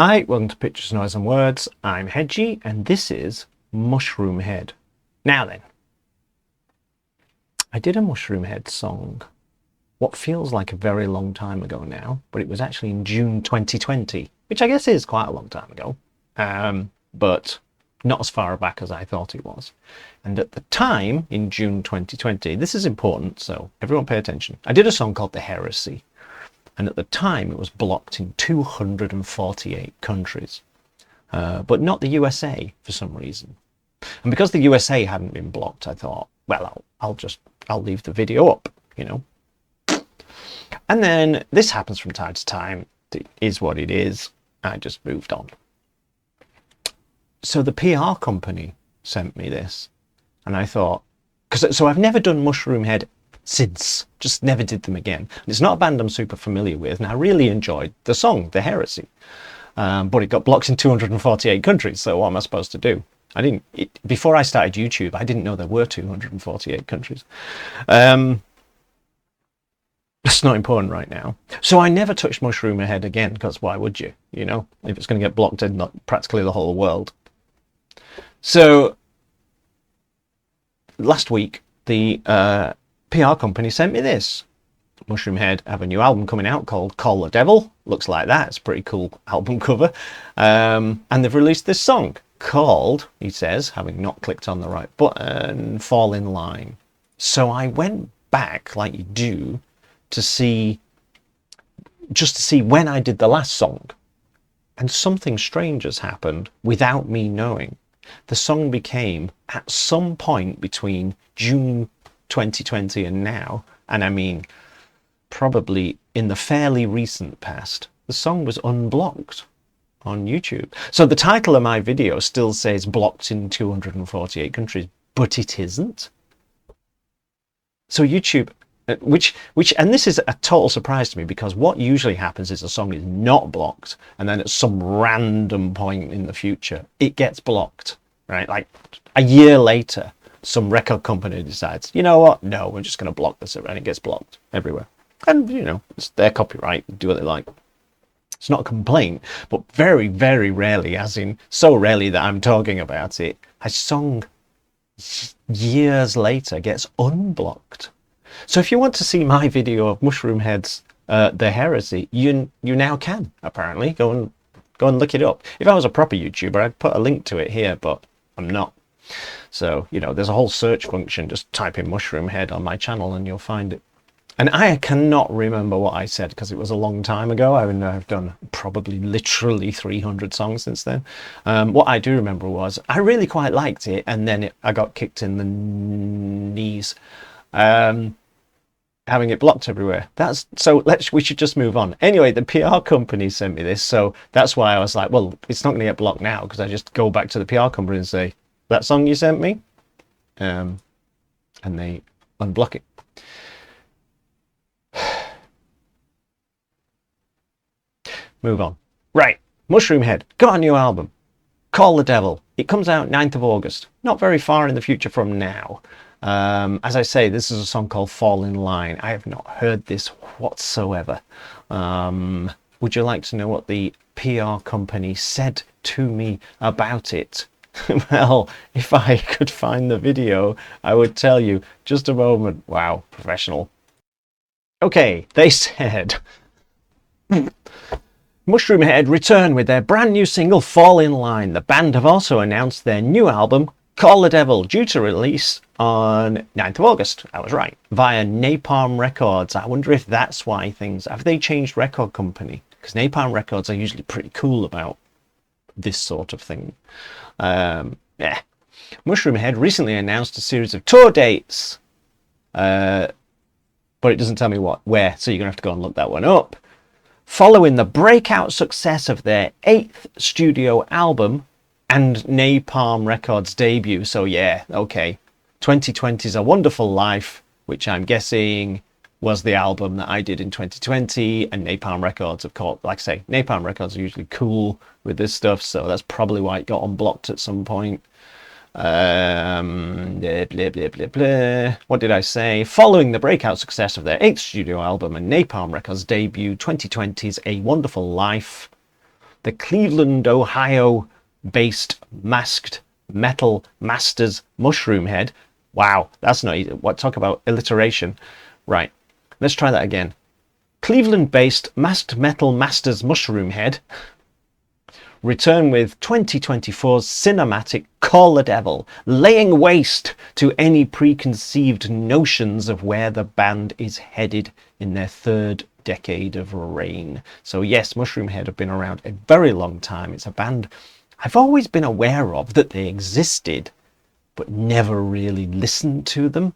Hi, welcome to Pictures, Noise and Words. I'm Hedgie and this is Mushroomhead. Now then, I did a Mushroomhead song what feels like a very long time ago now, but it was actually in June 2020, which I guess is quite a long time ago, but not as far back as I thought it was. And at the time, in June 2020, this is important, so everyone pay attention. I did a song called The Heresy. And at the time, it was blocked in 248 countries, but not the USA for some reason. And because the USA hadn't been blocked, I thought, well, I'll leave the video up, you know. And then this happens from time to time. It is what it is. I just moved on. So the PR company sent me this, and I thought, so I've never done Mushroomhead since, just never did them again. And it's not a band I'm super familiar with, and I really enjoyed the song, The Heresy, but it got blocked in 248 countries, so what am I supposed to do? Before I started YouTube, I didn't know there were 248 countries. That's not important right now. So I never touched Mushroomhead again, because why would you? You know, if it's going to get blocked in practically the whole world. So last week, the PR company sent me this. Mushroomhead have a new album coming out called Call the Devil. Looks like that. It's a pretty cool album cover. And they've released this song called, he says, having not clicked on the right button, Fall in Line. So I went back, like you do, to see when I did the last song. And something strange has happened without me knowing. The song became, at some point between June 2020 and now, and I mean probably in the fairly recent past, the song was unblocked on YouTube. So the title of my video still says blocked in 248 countries, but it isn't. So YouTube, which and this is a total surprise to me, because what usually happens is a song is not blocked and then at some random point in the future it gets blocked, right? Like a year later some record company decides, you know what, no, we're just going to block this, and it gets blocked everywhere. And, you know, it's their copyright, do what they like. It's not a complaint, but very, very rarely, as in so rarely that I'm talking about it, a song years later gets unblocked. So if you want to see my video of Mushroomhead's The Heresy, you now can, apparently. Go and look it up. If I was a proper YouTuber, I'd put a link to it here, but I'm not. So, you know, there's a whole search function. Just type in Mushroomhead on my channel and you'll find it. And I cannot remember what I said because it was a long time ago. I mean, I've done probably literally 300 songs since then. What I do remember was I really quite liked it, and then I got kicked in the knees, having it blocked everywhere. We should just move on. Anyway, the PR company sent me this, so that's why I was like, well, it's not going to get blocked now, because I just go back to the PR company and say, that song you sent me, and they unblock it. Move on. Right, Mushroomhead got a new album, Call the Devil. It comes out 9th of August, not very far in the future from now. As I say, this is a song called Fall in Line. I have not heard this whatsoever. Would you like to know what the PR company said to me about it? Well, if I could find the video, I would tell you. Just a moment. Wow, professional. Okay, they said, Mushroomhead return with their brand new single Fall in Line. The band have also announced their new album Call the Devil, due to release on 9th of August. I was right. Via Napalm Records. I wonder if that's why have they changed record company? Because Napalm Records are usually pretty cool about this sort of thing. Yeah. Mushroomhead recently announced a series of tour dates, but it doesn't tell me where, so you're gonna have to go and look that one up. Following the breakout success of their 8th studio album and Napalm Records debut. So yeah, okay, 2020's A Wonderful Life, which I'm guessing was the album that I did in 2020, and Napalm Records, of course, like I say, Napalm Records are usually cool with this stuff, so that's probably why it got unblocked at some point. Blah, blah, blah, blah, blah. What did I say? Following the breakout success of their 8th studio album and Napalm Records debut, 2020's A Wonderful Life, the Cleveland, Ohio based masked metal masters mushroom head. Wow, that's not easy. What, talk about alliteration. Right, let's try that again. Cleveland based masked metal masters mushroom head return with 2024's cinematic Call the Devil, laying waste to any preconceived notions of where the band is headed in their third decade of reign. So yes, Mushroomhead have been around a very long time. It's a band I've always been aware of, that they existed, but never really listened to them.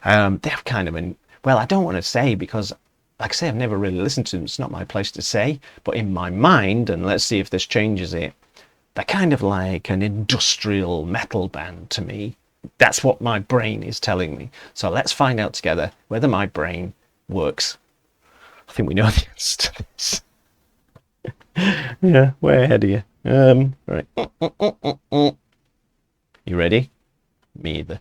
They have kind of an, well, I don't want to say, because like I say, I've never really listened to them. It's not my place to say, but in my mind, and let's see if this changes it, they're kind of like an industrial metal band to me. That's what my brain is telling me. So let's find out together whether my brain works. I think we know the answer to this. Yeah, way ahead of you. Right. You ready? Me either.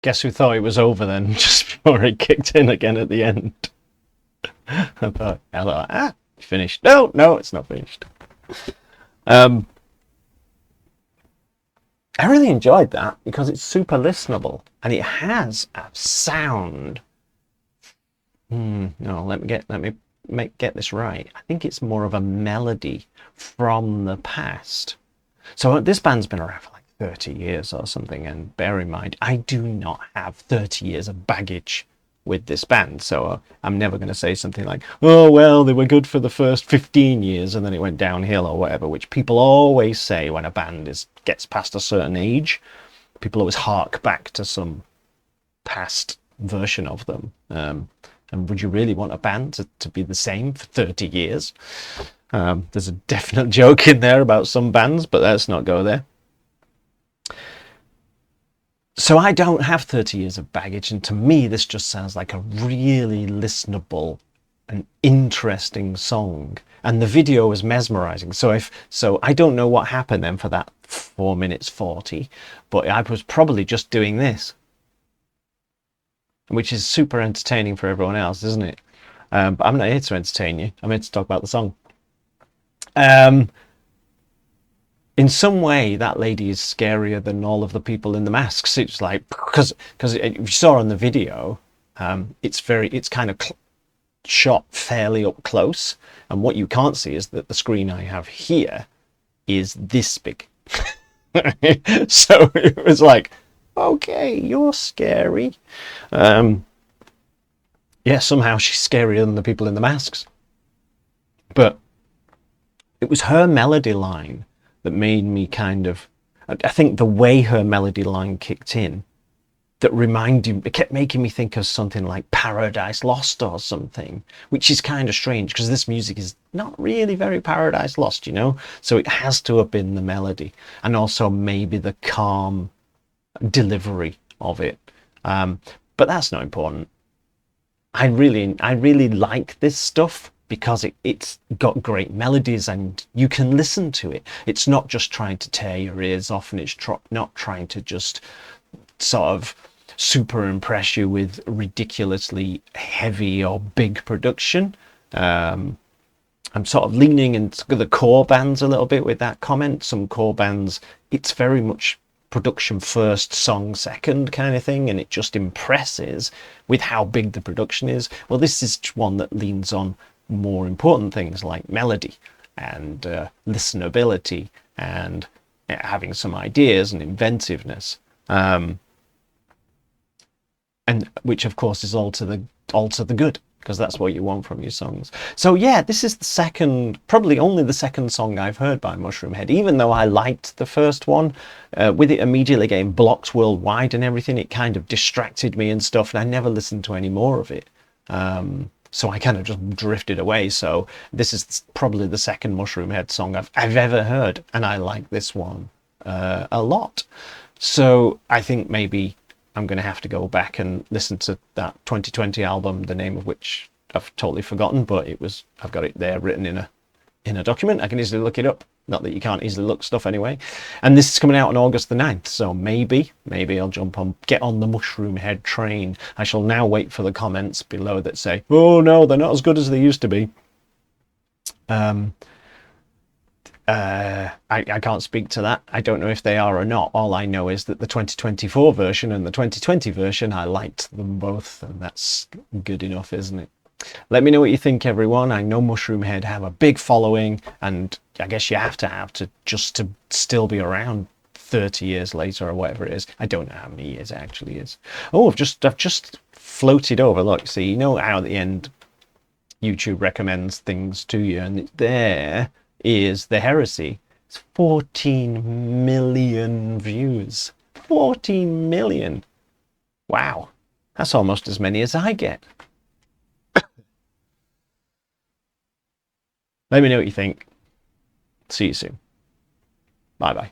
guess who thought it was over then, just before it kicked in again at the end. I thought, finished. No, it's not finished. I really enjoyed that because it's super listenable and it has a sound. No, let me get this right. I think it's more of a melody from the past. So this band's been around for like 30 years or something, and bear in mind, I do not have 30 years of baggage with this band, so I'm never going to say something like, oh well, they were good for the first 15 years and then it went downhill or whatever, which people always say when a band gets past a certain age. People always hark back to some past version of them. And would you really want a band to be the same for 30 years? There's a definite joke in there about some bands, but let's not go there. So I don't have 30 years of baggage, and to me this just sounds like a really listenable and interesting song. And the video was mesmerizing. So I don't know what happened then for that 4 minutes 40, but I was probably just doing this, which is super entertaining for everyone else, isn't it? But I'm not here to entertain you. I'm here to talk about the song. In some way, that lady is scarier than all of the people in the masks. It's like, because you saw on the video, it's kind of shot fairly up close, and what you can't see is that the screen I have here is this big. So it was like, okay, you're scary. Yeah, somehow she's scarier than the people in the masks. But it was her melody line that made me I think the way her melody line kicked in, it kept making me think of something like Paradise Lost or something, which is kind of strange because this music is not really very Paradise Lost, so it has to have been the melody and also maybe the calm delivery of it, but that's not important. I really like this stuff because it's got great melodies and you can listen to it. It's not just trying to tear your ears off, and it's not trying to just sort of super impress you with ridiculously heavy or big production. I'm sort of leaning into the core bands a little bit with that comment. Some core bands, it's very much production first, song second kind of thing, and it just impresses with how big the production is. Well, this is one that leans on more important things like melody and listenability and having some ideas and inventiveness, and which of course is all to the good, because that's what you want from your songs. So yeah, this is probably only the second song I've heard by Mushroomhead, even though I liked the first one. With it immediately getting blocked worldwide and everything, it kind of distracted me and stuff, and I never listened to any more of it. So I kind of just drifted away. So this is probably the second Mushroomhead song I've ever heard, and I like this one a lot. So I think maybe I'm going to have to go back and listen to that 2020 album, the name of which I've totally forgotten, but I've got it there written in a document. I can easily look it up. Not that you can't easily look stuff anyway. And this is coming out on August the 9th, so maybe I'll get on the Mushroomhead train. I shall now wait for the comments below that say, oh no, they're not as good as they used to be. I can't speak to that. I don't know if they are or not. All I know is that the 2024 version and the 2020 version, I liked them both, and that's good enough, isn't it? Let me know what you think, everyone. I know Mushroomhead have a big following, and I guess you have to just to still be around 30 years later or whatever it is. I don't know how many years it actually is. Oh, I've just floated over. Look, see, you know how at the end YouTube recommends things to you, and there is The Heresy. It's 14 million views. 14 million. Wow. That's almost as many as I get. Let me know what you think. See you soon. Bye bye.